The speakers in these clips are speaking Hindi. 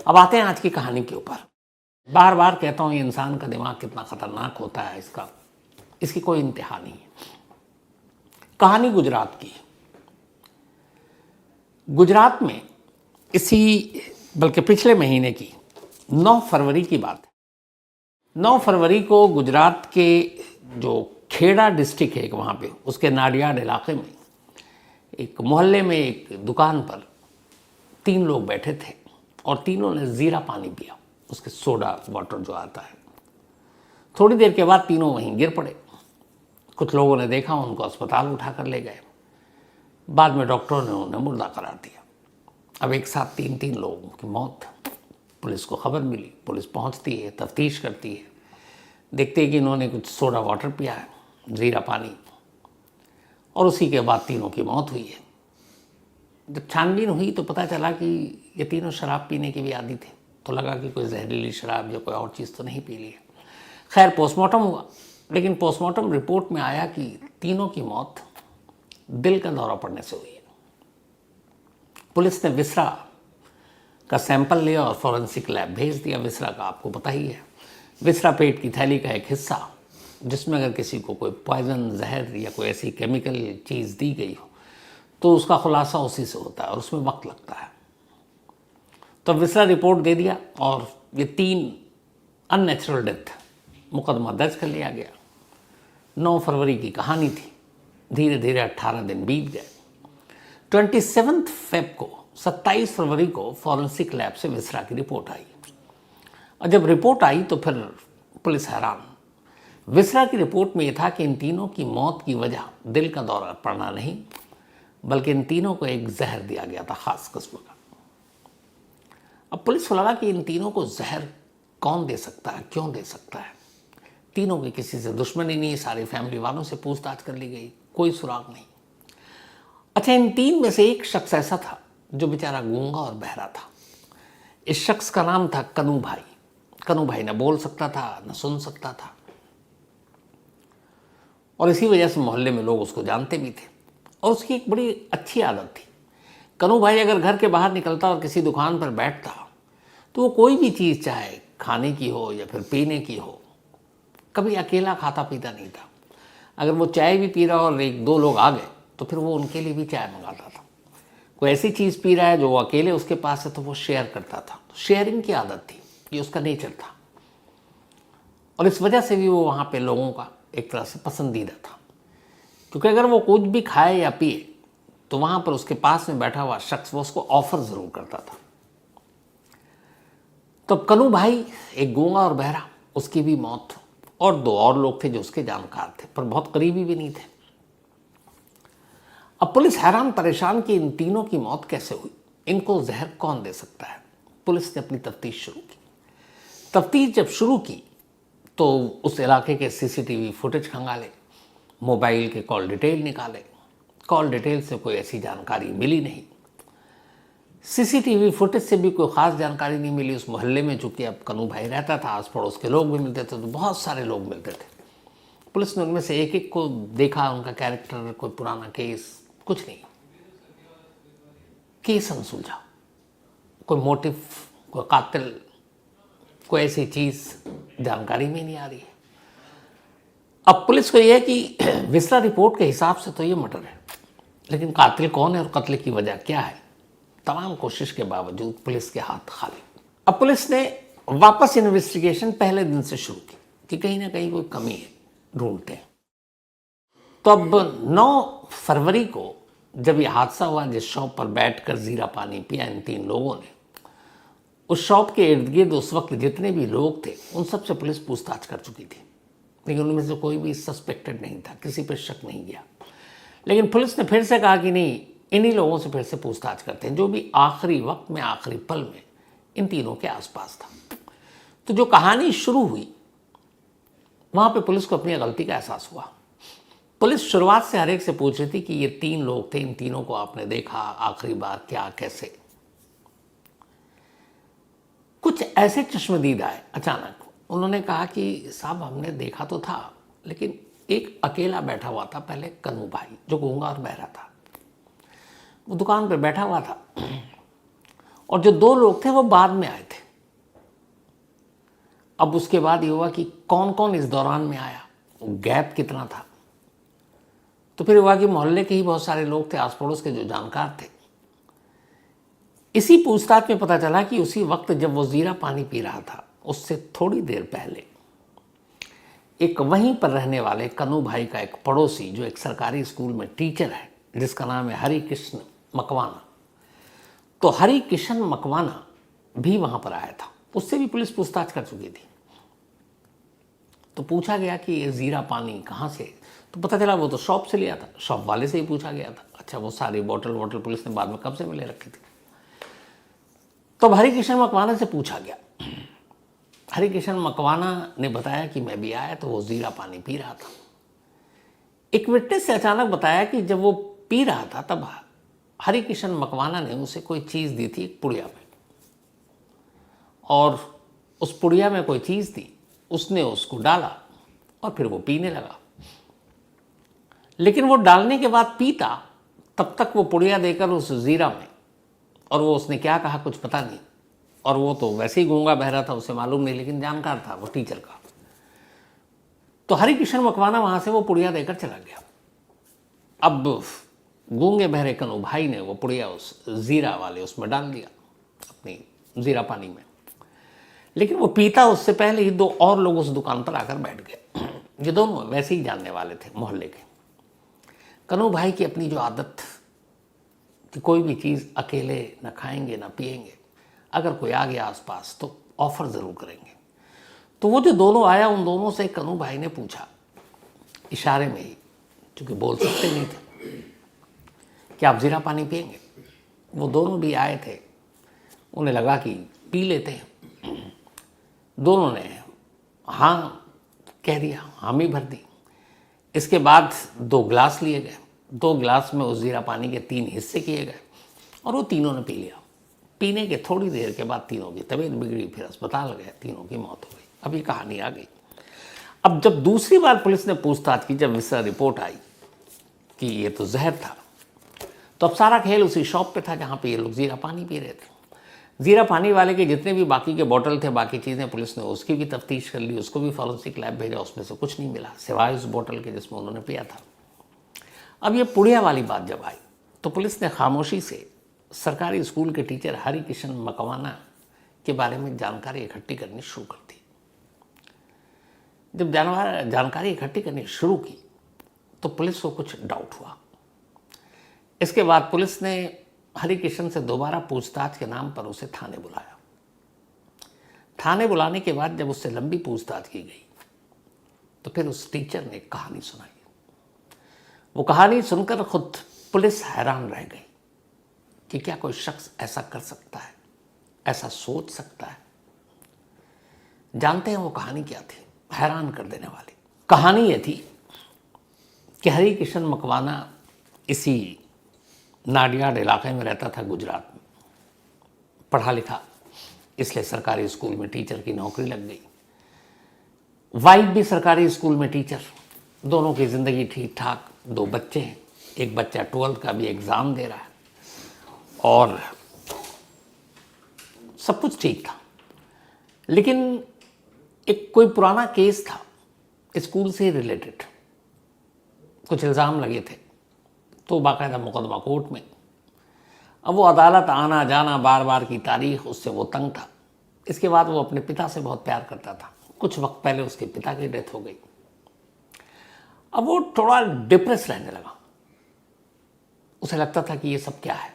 अब आते हैं आज की कहानी के ऊपर। बार बार कहता हूं ये इंसान का दिमाग कितना खतरनाक होता है, इसकी कोई इंतहा नहीं है। कहानी गुजरात की है। गुजरात में बल्कि पिछले महीने की 9 फरवरी की बात है। 9 फरवरी को गुजरात के जो खेड़ा डिस्ट्रिक्ट है वहाँ पे, उसके नाडियाड इलाके में एक मोहल्ले में एक दुकान पर 3 लोग बैठे थे और तीनों ने जीरा पानी पिया, उसके सोडा वाटर जो आता है। थोड़ी देर के बाद तीनों वहीं गिर पड़े। कुछ लोगों ने देखा, उनको अस्पताल उठा कर ले गए। बाद में डॉक्टरों ने उन्हें मुर्दा करार दिया। अब एक साथ 3 लोगों की मौत। पुलिस को खबर मिली, पुलिस पहुंचती है, तफ्तीश करती है, देखते हैं कि इन्होंने कुछ सोडा वाटर पिया है, जीरा पानी, और उसी के बाद तीनों की मौत हुई है। जब छानबीन हुई तो पता चला कि ये तीनों शराब पीने के भी आदी थे, तो लगा कि कोई जहरीली शराब या कोई और चीज़ तो नहीं पी ली है। खैर पोस्टमार्टम हुआ, लेकिन पोस्टमार्टम रिपोर्ट में आया कि तीनों की मौत दिल का दौरा पड़ने से हुई है। पुलिस ने विसरा का सैंपल लिया और फॉरेंसिक लैब भेज दिया। विसरा का आपको पता ही है, विसरा पेट की थैली का एक हिस्सा जिसमें अगर किसी को कोई पॉइजन, जहर या कोई ऐसी केमिकल चीज़ दी गई हो तो उसका खुलासा उसी से होता है और उसमें वक्त लगता है। तो विसरा रिपोर्ट दे दिया और ये 3 अननेचुरल डेथ मुकदमा दर्ज कर लिया गया। 9 फरवरी की कहानी थी। धीरे धीरे 18 दिन बीत गए। 27 फेब को 27 फरवरी को फॉरेंसिक लैब से विसरा की रिपोर्ट आई और जब रिपोर्ट आई तो फिर पुलिस हैरान। विसरा की रिपोर्ट में यह था कि इन तीनों की मौत की वजह दिल का दौरा पड़ना नहीं, बल्कि इन तीनों को एक जहर दिया गया था खास किस्म का। अब पुलिस को लगा कि इन तीनों को जहर कौन दे सकता है, क्यों दे सकता है। तीनों की किसी से दुश्मनी नहीं, सारी फैमिली वालों से पूछताछ कर ली गई, कोई सुराग नहीं। अच्छा, इन 3 में से एक शख्स ऐसा था जो बेचारा गूंगा और बहरा था। इस शख्स का नाम था कनू भाई। कनू भाई न बोल सकता था, न सुन सकता था, और इसी वजह से मोहल्ले में लोग उसको जानते भी थे। और उसकी एक बड़ी अच्छी आदत थी। कनू भाई अगर घर के बाहर निकलता और किसी दुकान पर बैठता तो वो कोई भी चीज़, चाहे खाने की हो या फिर पीने की हो, कभी अकेला खाता पीता नहीं था। अगर वो चाय भी पी रहा और 1-2 लोग आ गए तो फिर वो उनके लिए भी चाय मंगाता था। कोई ऐसी चीज़ पी रहा है जो वो अकेले उसके पास है तो वो शेयर करता था। शेयरिंग की आदत थी, ये उसका नेचर था, और इस वजह से भी वो वहाँ पे लोगों का एक तरह से पसंदीदा था। क्योंकि अगर वो कुछ भी खाए या पिए तो वहाँ पर उसके पास में बैठा हुआ शख्स वो उसको ऑफर ज़रूर करता था। तो कनू भाई एक गूंगा और बहरा, उसकी भी मौत, और 2 और लोग थे जो उसके जानकार थे पर बहुत करीबी भी नहीं थे। अब पुलिस हैरान परेशान कि इन तीनों की मौत कैसे हुई, इनको जहर कौन दे सकता है। पुलिस ने अपनी तफ्तीश शुरू की। तफ्तीश जब शुरू की तो उस इलाके के सीसीटीवी फुटेज खंगाले, मोबाइल के कॉल डिटेल निकाले। कॉल डिटेल से कोई ऐसी जानकारी मिली नहीं। सीसीटीवी फुटेज से भी कोई ख़ास जानकारी नहीं मिली। उस मोहल्ले में चूँकि अब कनू भाई रहता था, आस पड़ोस के लोग भी मिलते थे, तो बहुत सारे लोग मिलते थे। पुलिस ने उनमें से एक को देखा, उनका कैरेक्टर, कोई पुराना केस, कुछ नहीं। केस अनसुलझा, कोई मोटिव, कोई कातिल, कोई ऐसी चीज़ जानकारी में नहीं आ रही है। अब पुलिस को यह है कि विसरा रिपोर्ट के हिसाब से तो ये मर्डर है, लेकिन कातिल कौन है और कत्ल की वजह क्या है, तमाम कोशिश के बावजूद पुलिस के हाथ खाली। अब पुलिस ने वापस इन्वेस्टिगेशन पहले दिन से शुरू की कि कहीं ना कहीं कोई कमी है, ढूंढते हैं। तो अब 9 फरवरी को जब ये हादसा हुआ, जिस शॉप पर बैठकर जीरा पानी पिया इन 3 लोगों ने, उस शॉप के इर्द गिर्द उस वक्त जितने भी लोग थे उन सब से पुलिस पूछताछ कर चुकी थी, लेकिन उनमें से कोई भी सस्पेक्टेड नहीं था, किसी पर शक नहीं किया। लेकिन पुलिस ने फिर से कहा कि नहीं, इन्हीं लोगों से फिर से पूछताछ करते हैं जो भी आखिरी वक्त में, आखिरी पल में इन तीनों के आसपास था। तो जो कहानी शुरू हुई वहाँ पे पुलिस को अपनी गलती का एहसास हुआ। पुलिस शुरुआत से हर एक से पूछ रही थी कि ये 3 लोग थे, इन तीनों को आपने देखा आखिरी बार, क्या, कैसे। कुछ ऐसे चश्मदीद आए अचानक, उन्होंने कहा कि साहब हमने देखा तो था, लेकिन एक अकेला बैठा हुआ था पहले, कनू भाई, जो गूंगा और बहरा था। वो दुकान पर बैठा हुआ था और जो 2 लोग थे वो बाद में आए थे। अब उसके बाद ये हुआ कि कौन कौन इस दौरान में आया, गैप कितना था। तो फिर हुआ कि मोहल्ले के ही बहुत सारे लोग थे, आस पड़ोस के जो जानकार थे। इसी पूछताछ में पता चला कि उसी वक्त जब वो जीरा पानी पी रहा था, उससे थोड़ी देर पहले एक वहीं पर रहने वाले कन्नू भाई का एक पड़ोसी, जो एक सरकारी स्कूल में टीचर है, जिसका नाम है हरि कृष्ण मकवाना, तो हरि किशन मकवाना भी वहां पर आया था। उससे भी पुलिस पूछताछ कर चुकी थी। तो पूछा गया कि ये जीरा पानी कहाँ से, तो पता चला वो तो शॉप से लिया था, शॉप वाले से ही पूछा गया था। अच्छा, वो सारी बोतल पुलिस ने बाद में कब से मिले रखी थी। तो हरिकिशन मकवाना से पूछा गया। हरिकिशन मकवाना ने बताया कि मैं भी आया तो वो जीरा पानी पी रहा था। एक विटनेस से अचानक बताया कि जब वो पी रहा था तब हरिकिशन मकवाना ने उसे कोई चीज़ दी थी एक पुड़िया में, और उस पुड़िया में कोई चीज़ थी, उसने उसको डाला और फिर वो पीने लगा। लेकिन वो डालने के बाद पीता तब तक वो पुड़िया देकर उस जीरा में, और वो उसने क्या कहा कुछ पता नहीं, और वो तो वैसे ही गूंगा बहरा था, उसे मालूम नहीं, लेकिन जानकार था वो टीचर का। तो हरिकिशन मकवाना वहां से वो पुड़िया देकर चला गया। अब गूंगे बहरे कन्नू भाई ने वो पुड़िया उस जीरा वाले उसमें डाल दिया, अपनी जीरा पानी में। लेकिन वो पीता उससे पहले ही दो और लोग उस दुकान पर आकर बैठ गए। ये दोनों वैसे ही जानने वाले थे मोहल्ले के। कन्नू भाई की अपनी जो आदत कि कोई भी चीज़ अकेले न खाएंगे न पिएंगे, अगर कोई आ गया आसपास तो ऑफर ज़रूर करेंगे। तो वो जो दोनों आया, उन दोनों से कन्नू भाई ने पूछा इशारे में ही, क्योंकि बोल सकते नहीं थे, कि आप जीरा पानी पिएंगे। वो दोनों भी आए थे, उन्हें लगा कि पी लेते हैं। दोनों ने हाँ कह दिया, हामी भर दी। इसके बाद 2 गिलास लिए गए, 2 गिलास में उस जीरा पानी के 3 हिस्से किए गए और वो तीनों ने पी लिया। पीने के थोड़ी देर के बाद तीनों की तबीयत बिगड़ी, फिर अस्पताल गए, तीनों की मौत हो गई। अब ये कहानी आ गई। अब जब दूसरी बार पुलिस ने पूछताछ की, जब इसका रिपोर्ट आई कि ये तो जहर था, तो अब सारा खेल उसी शॉप पे था जहाँ पे ये लोग जीरा पानी पी रहे थे। जीरा पानी वाले के जितने भी बाकी के बोतल थे, बाकी चीज़ें, पुलिस ने उसकी भी तफ्तीश कर ली, उसको भी फॉरेंसिक लैब भेजा, उसमें से कुछ नहीं मिला सिवाय उस बोतल के जिसमें उन्होंने पिया था। अब ये पुड़िया वाली बात जब आई तो पुलिस ने खामोशी से सरकारी स्कूल के टीचर हरिकिशन मकवाना के बारे में जानकारी इकट्ठी करनी शुरू कर दी। जब जानकारी इकट्ठी करनी शुरू की तो पुलिस को कुछ डाउट हुआ। इसके बाद पुलिस ने हरिकिशन से दोबारा पूछताछ के नाम पर उसे थाने बुलाया। थाने बुलाने के बाद जब उससे लंबी पूछताछ की गई तो फिर उस टीचर ने एक कहानी सुनाई। वो कहानी सुनकर खुद पुलिस हैरान रह गई कि क्या कोई शख्स ऐसा कर सकता है, ऐसा सोच सकता है। जानते हैं वो कहानी क्या थी, हैरान कर देने वाली। कहानी ये थी कि हरिकिशन मकवाना इसी नाडियाड इलाके में रहता था, गुजरात में। पढ़ा लिखा, इसलिए सरकारी स्कूल में टीचर की नौकरी लग गई। वाइफ भी सरकारी स्कूल में टीचर, दोनों की ज़िंदगी ठीक ठाक। 2 बच्चे हैं, एक बच्चा 12th का भी एग्ज़ाम दे रहा है और सब कुछ ठीक था। लेकिन एक कोई पुराना केस था स्कूल से रिलेटेड, कुछ इल्ज़ाम लगे थे, तो बाकायदा मुकदमा कोर्ट में। अब वो अदालत आना जाना, बार बार की तारीख, उससे वो तंग था। इसके बाद वो अपने पिता से बहुत प्यार करता था। कुछ वक्त पहले उसके पिता की डेथ हो गई। अब वो थोड़ा डिप्रेस रहने लगा। उसे लगता था कि ये सब क्या है।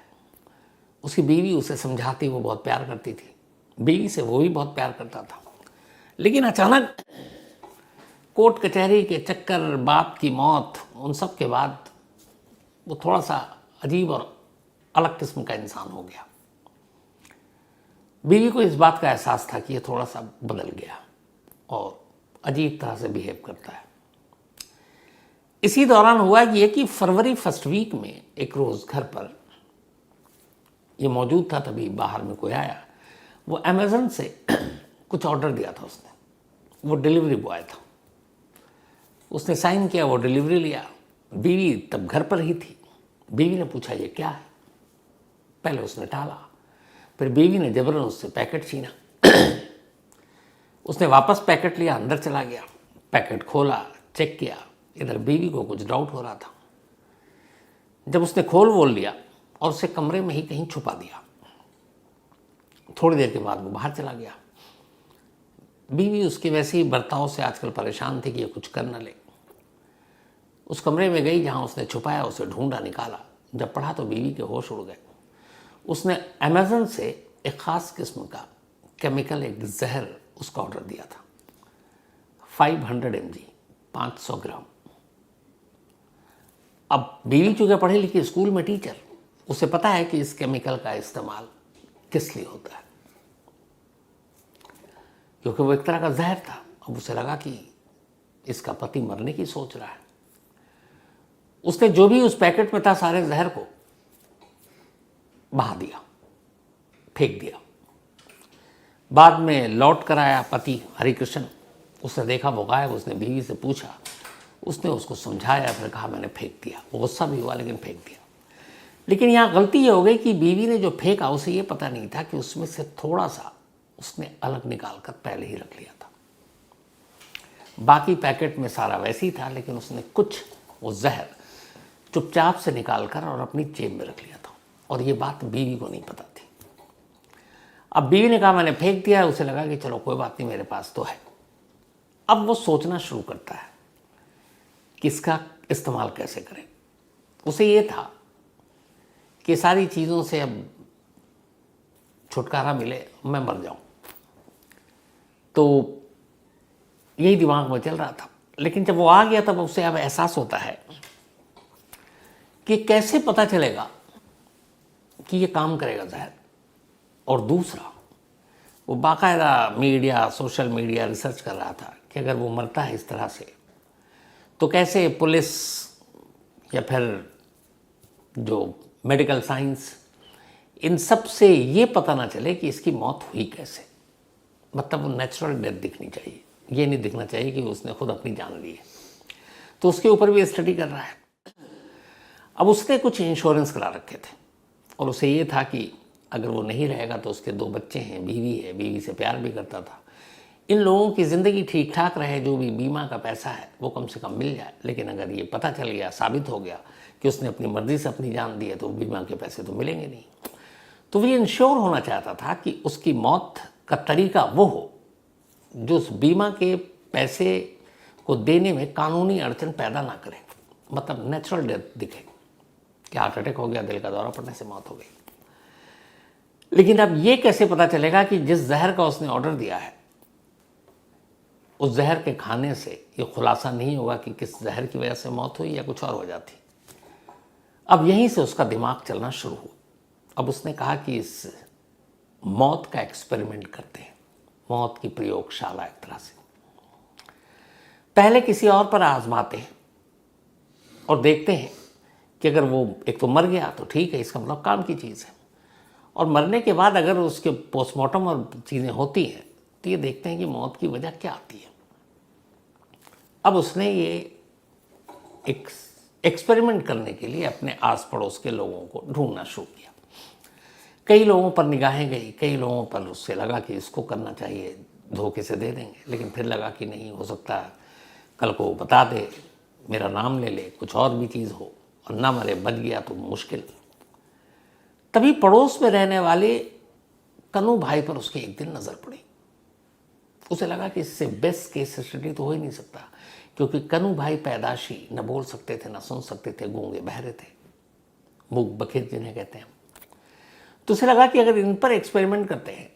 उसकी बीवी उसे समझाती, वो बहुत प्यार करती थी, बीवी से वो भी बहुत प्यार करता था। लेकिन अचानक कोर्ट कचहरी के चक्कर, बाप की मौत, उन सब के बाद वो थोड़ा सा अजीब और अलग किस्म का इंसान हो गया। बीवी को इस बात का एहसास था कि ये थोड़ा सा बदल गया और अजीब तरह से बिहेव करता है। इसी दौरान हुआ कि फरवरी फर्स्ट वीक में एक रोज़ घर पर ये मौजूद था, तभी बाहर में कोई आया। वो अमेज़न से कुछ ऑर्डर दिया था उसने, वो डिलीवरी बॉय था। उसने साइन किया, वो डिलीवरी लिया। बीवी तब घर पर ही थी। बीवी ने पूछा ये क्या है। पहले उसने टाला, फिर बीवी ने जबरन उससे पैकेट छीना। उसने वापस पैकेट लिया, अंदर चला गया, पैकेट खोला, चेक किया। इधर बीवी को कुछ डाउट हो रहा था। जब उसने खोल वोल लिया और उसे कमरे में ही कहीं छुपा दिया, थोड़ी देर के बाद वो बाहर चला गया। बीवी उसके वैसे ही बर्ताव से आजकल परेशान थी कि ये कुछ कर न ले। उस कमरे में गई जहाँ उसने छुपाया, उसे ढूंढा, निकाला। जब पढ़ा तो बीवी के होश उड़ गए। उसने अमेज़न से एक ख़ास किस्म का केमिकल, एक जहर उसका ऑर्डर दिया था, 500 mg, 500 ग्राम। अब बीवी चूँकि पढ़ी लिखी, स्कूल में टीचर, उसे पता है कि इस केमिकल का इस्तेमाल किस लिए होता है, क्योंकि वो एक तरह का जहर था। अब उसे लगा कि इसका पति मरने की सोच रहा है। उसने जो भी उस पैकेट में था सारे जहर को बहा दिया, फेंक दिया। बाद में लौट कर आया पति हरिकृष्ण, उसने देखा वो गायब। उसने बीवी से पूछा, उसने उसको समझाया, फिर कहा मैंने फेंक दिया। वो गुस्सा भी हुआ लेकिन फेंक दिया। लेकिन यहाँ गलती ये हो गई कि बीवी ने जो फेंका उसे ये पता नहीं था कि उसमें से थोड़ा सा उसने अलग निकाल कर पहले ही रख लिया था। बाकी पैकेट में सारा वैसे ही था, लेकिन उसने कुछ वो जहर चुपचाप से निकाल कर और अपनी जेब में रख लिया था, और ये बात बीवी को नहीं पता थी। अब बीवी ने कहा मैंने फेंक दिया। उसे लगा कि चलो कोई बात नहीं, मेरे पास तो है। अब वो सोचना शुरू करता है कि इसका इस्तेमाल कैसे करें। उसे ये था कि सारी चीज़ों से अब छुटकारा मिले, मैं मर जाऊं। तो यही दिमाग में चल रहा था। लेकिन जब वो आ गया तब उसे अब एहसास होता है कि कैसे पता चलेगा कि ये काम करेगा जहर। और दूसरा, वो बाकायदा मीडिया, सोशल मीडिया रिसर्च कर रहा था कि अगर वो मरता है इस तरह से तो कैसे पुलिस या फिर जो मेडिकल साइंस, इन सब से ये पता ना चले कि इसकी मौत हुई कैसे। मतलब वो नेचुरल डेथ दिखनी चाहिए, ये नहीं दिखना चाहिए कि उसने खुद अपनी जान ली है। तो उसके ऊपर भी स्टडी कर रहा है। अब उसने कुछ इंश्योरेंस करा रखे थे, और उसे ये था कि अगर वो नहीं रहेगा तो उसके 2 बच्चे हैं, बीवी है, बीवी से प्यार भी करता था, इन लोगों की ज़िंदगी ठीक ठाक रहे, जो भी बीमा का पैसा है वो कम से कम मिल जाए। लेकिन अगर ये पता चल गया, साबित हो गया कि उसने अपनी मर्ज़ी से अपनी जान दी है, तो बीमा के पैसे तो मिलेंगे नहीं। तो वो इंश्योर होना चाहता था कि उसकी मौत का तरीका वो हो जो उस बीमा के पैसे को देने में कानूनी अड़चन पैदा ना करे। मतलब नेचुरल डेथ दिखे कि हार्ट अटैक हो गया, दिल का दौरा पड़ने से मौत हो गई। लेकिन अब ये कैसे पता चलेगा कि जिस जहर का उसने ऑर्डर दिया है, उस जहर के खाने से ये खुलासा नहीं होगा कि किस जहर की वजह से मौत हुई या कुछ और वजह थी। अब यहीं से उसका दिमाग चलना शुरू हुआ। अब उसने कहा कि इस मौत का एक्सपेरिमेंट करते हैं, मौत की प्रयोगशाला एक तरह से। पहले किसी और पर आजमाते हैं और देखते हैं कि अगर वो एक तो मर गया तो ठीक है, इसका मतलब काम की चीज़ है। और मरने के बाद अगर उसके पोस्टमार्टम और चीज़ें होती हैं तो ये देखते हैं कि मौत की वजह क्या आती है। अब उसने ये एक एक्सपेरिमेंट करने के लिए अपने आस पड़ोस के लोगों को ढूंढना शुरू किया। कई लोगों पर निगाहें गई, कई लोगों पर उससे लगा कि इसको करना चाहिए, धोखे से दे देंगे। लेकिन फिर लगा कि नहीं, हो सकता है कल को बता दे, मेरा नाम ले ले, कुछ और भी चीज़ हो, और ना मरे, बच गया तो मुश्किल। तभी पड़ोस में रहने वाले कन्नू भाई पर उसकी एक दिन नज़र पड़ी। उसे लगा कि इससे बेस्ट केस स्टडी तो हो ही नहीं सकता, क्योंकि कन्नू भाई पैदाशी न बोल सकते थे, न सुन सकते थे, गूंगे बहरे थे, मूक बधिर जिन्हें कहते हैं। तो उसे लगा कि अगर इन पर एक्सपेरिमेंट करते हैं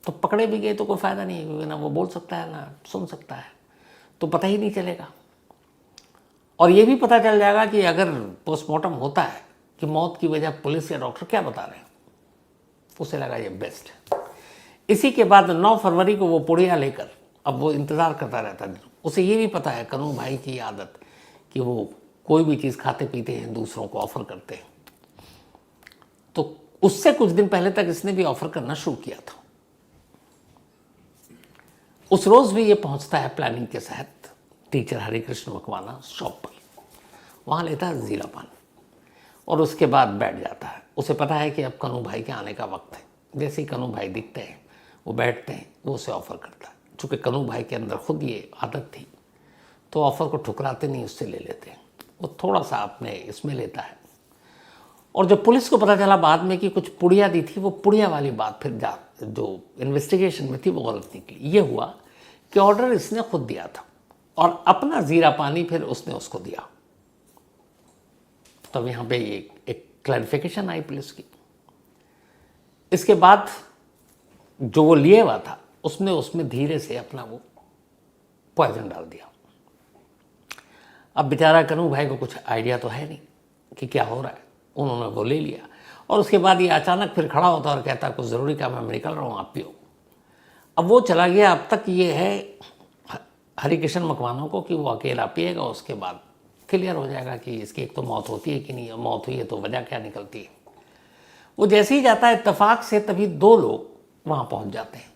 तो पकड़े भी गए तो कोई फ़ायदा नहीं है, क्योंकि ना वो बोल सकता है ना सुन सकता है, तो पता ही नहीं चलेगा। और ये भी पता चल जाएगा कि अगर पोस्टमार्टम होता है कि मौत की वजह पुलिस या डॉक्टर क्या बता रहे हैं। उसे लगा ये बेस्ट है। इसी के बाद 9 फरवरी को वो पुड़िया लेकर, अब वो इंतज़ार करता रहता है। उसे ये भी पता है कन्नू भाई की आदत कि वो कोई भी चीज़ खाते पीते हैं, दूसरों को ऑफ़र करते हैं। तो उससे कुछ दिन पहले तक इसने भी ऑफ़र करना शुरू किया था। उस रोज़ भी ये पहुंचता है प्लानिंग के तहत टीचर हरिकृष्ण मकवाना शॉप पर। वहाँ लेता है ज़ीरा पान और उसके बाद बैठ जाता है। उसे पता है कि अब कन्नू भाई के आने का वक्त है। जैसे ही कन्नू भाई दिखते हैं वो बैठते हैं, वो उसे ऑफ़र करता है। चूँकि कन्नू भाई के अंदर खुद ये आदत थी तो ऑफ़र को ठुकराते नहीं, उससे ले लेते हैं। वो थोड़ा सा अपने इसमें लेता है। और जब पुलिस को पता चला बाद में कि कुछ पुड़िया दी थी, वो पुड़िया वाली बात फिर जो इन्वेस्टिगेशन में थी वो गलत निकली। ये हुआ कि ऑर्डर इसने खुद दिया था और अपना जीरा पानी फिर उसने उसको दिया। तब यहाँ पे एक क्लैरिफिकेशन आई पुलिस की। इसके बाद जो वो लिए हुआ था उसमें धीरे से अपना वो पॉइजन डाल दिया। अब बेचारा कन्नू भाई को कुछ आइडिया तो है नहीं कि क्या हो रहा है। उन्होंने वो ले लिया और उसके बाद ये अचानक फिर खड़ा होता और कहता कुछ ज़रूरी काम है, मैं निकल रहा हूँ, आप पियो। अब वो चला गया। अब तक ये है हरिकिशन मकवानों को कि वो अकेला पिएगा, उसके बाद क्लियर हो जाएगा कि इसकी एक तो मौत होती है कि नहीं, मौत हुई है तो वजह क्या निकलती है। वो जैसे ही जाता है इत्तेफाक से तभी 2 लोग वहाँ पहुँच जाते हैं।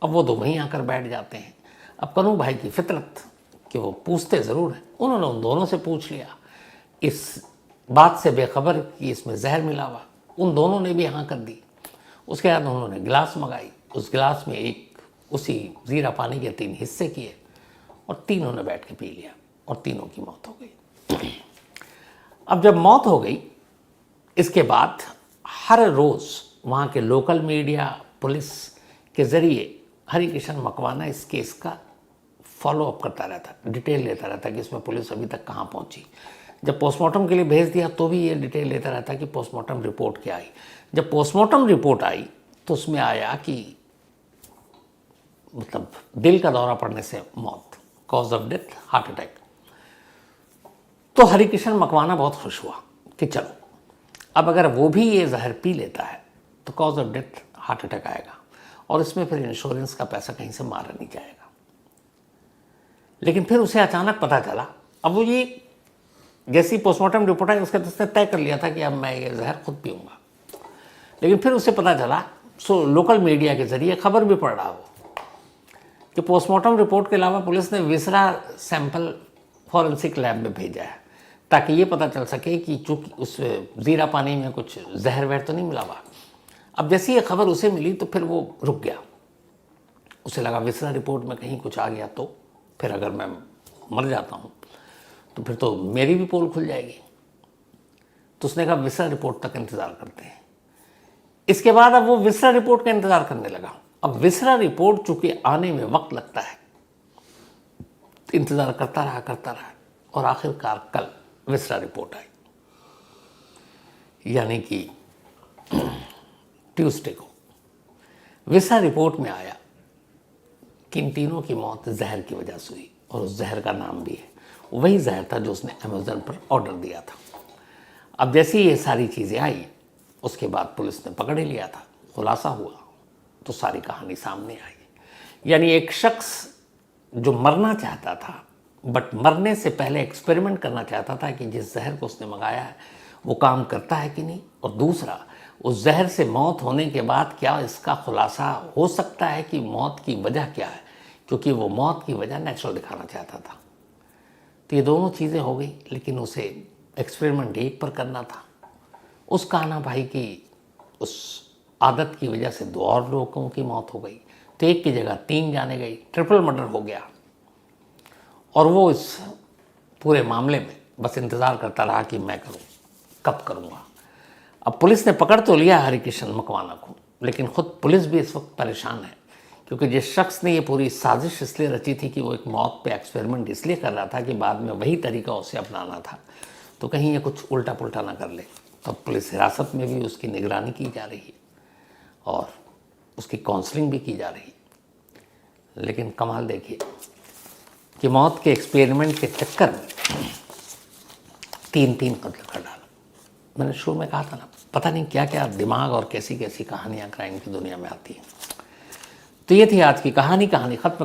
अब वो 2 वहीं आकर बैठ जाते हैं। अब कन्नू भाई की फितरत कि वो पूछते ज़रूर हैं, उन्होंने उन दोनों से पूछ लिया, इस बात से बेखबर कि इसमें जहर मिला हुआ। उन दोनों ने भी हाँ कर दी। उसके बाद उन्होंने गिलास मंगाई, उस गिलास में एक उसी ज़ीरा पानी के 3 हिस्से किए और तीनों ने बैठ के पी लिया और तीनों की मौत हो गई। अब जब मौत हो गई, इसके बाद हर रोज़ वहाँ के लोकल मीडिया, पुलिस के ज़रिए हरिकिशन मकवाना इस केस का फॉलोअप करता रहता, डिटेल लेता रहता कि इसमें पुलिस अभी तक कहाँ पहुँची। जब पोस्टमार्टम के लिए भेज दिया तो भी ये डिटेल लेता रहता कि पोस्टमार्टम रिपोर्ट क्या आई। जब पोस्टमार्टम रिपोर्ट आई तो उसमें आया कि मतलब दिल का दौरा पड़ने से मौत, cause of death heart attack. तो हरिकिशन मकवाना बहुत खुश हुआ कि चलो अब अगर वो भी ये जहर पी लेता है तो cause of death heart attack आएगा और इसमें फिर इंश्योरेंस का पैसा कहीं से मारा नहीं जाएगा। लेकिन फिर उसे अचानक पता चला, अब वो ये जैसी पोस्टमार्टम रिपोर्ट आई उसके उसने तय कर लिया था कि अब मैं ये जहर खुद पीऊँगा। लेकिन फिर उसे पता चला, लोकल मीडिया के ज़रिए खबर भी पड़ रहा हो कि पोस्टमार्टम रिपोर्ट के अलावा पुलिस ने विसरा सैंपल फॉरेंसिक लैब में भेजा है ताकि ये पता चल सके कि चूँकि उस ज़ीरा पानी में कुछ जहर वहर तो नहीं मिला हुआ। अब जैसी ये खबर उसे मिली तो फिर वो रुक गया। उसे लगा विसरा रिपोर्ट में कहीं कुछ आ गया तो फिर अगर मैं मर जाता हूँ तो फिर तो मेरी भी पोल खुल जाएगी। तो उसने कहा विसरा रिपोर्ट तक इंतज़ार करते हैं। इसके बाद अब वो विसरा रिपोर्ट का इंतज़ार करने लगा। अब विसरा रिपोर्ट चूँकि आने में वक्त लगता है, इंतज़ार करता रहा और आखिरकार कल विसरा रिपोर्ट आई, यानी कि ट्यूसडे को विसरा रिपोर्ट में आया कि इन तीनों की मौत जहर की वजह से हुई और उस जहर का नाम भी है वही जहर था जो उसने अमेज़न पर ऑर्डर दिया था। अब जैसे ही ये सारी चीज़ें आई उसके बाद पुलिस ने पकड़ ही लिया था, खुलासा हुआ तो सारी कहानी सामने आई। यानी एक शख्स जो मरना चाहता था बट मरने से पहले एक्सपेरिमेंट करना चाहता था कि जिस जहर को उसने मंगाया है वो काम करता है कि नहीं, और दूसरा उस जहर से मौत होने के बाद क्या इसका खुलासा हो सकता है कि मौत की वजह क्या है, क्योंकि वो मौत की वजह नेचुरल दिखाना चाहता था। तो ये दोनों चीज़ें हो गई, लेकिन उसे एक्सपेरिमेंट एक पर करना था। उस कान्हा भाई की उस आदत की वजह से 2 और लोगों की मौत हो गई, तो एक की जगह 3 जाने गई, ट्रिपल मर्डर हो गया। और वो इस पूरे मामले में बस इंतज़ार करता रहा कि मैं करूँ, कब करूँगा। अब पुलिस ने पकड़ तो लिया हरिकिशन मकवाना को, लेकिन ख़ुद पुलिस भी इस वक्त परेशान है, क्योंकि जिस शख्स ने ये पूरी साजिश इसलिए रची थी कि वो एक मौत पे एक्सपेरिमेंट इसलिए कर रहा था कि बाद में वही तरीका उसे अपनाना था, तो कहीं ये कुछ उल्टा पुल्टा ना कर ले। तो पुलिस हिरासत में भी उसकी निगरानी की जा रही है और उसकी काउंसलिंग भी की जा रही है। लेकिन कमाल देखिए कि मौत के एक्सपेरिमेंट के चक्कर में 3 कत्ल कर डाला। मैंने शुरू में कहा था ना, पता नहीं क्या क्या दिमाग और कैसी कैसी कहानियाँ क्राइम की दुनिया में आती हैं। तो ये थी आज की कहानी खत्म।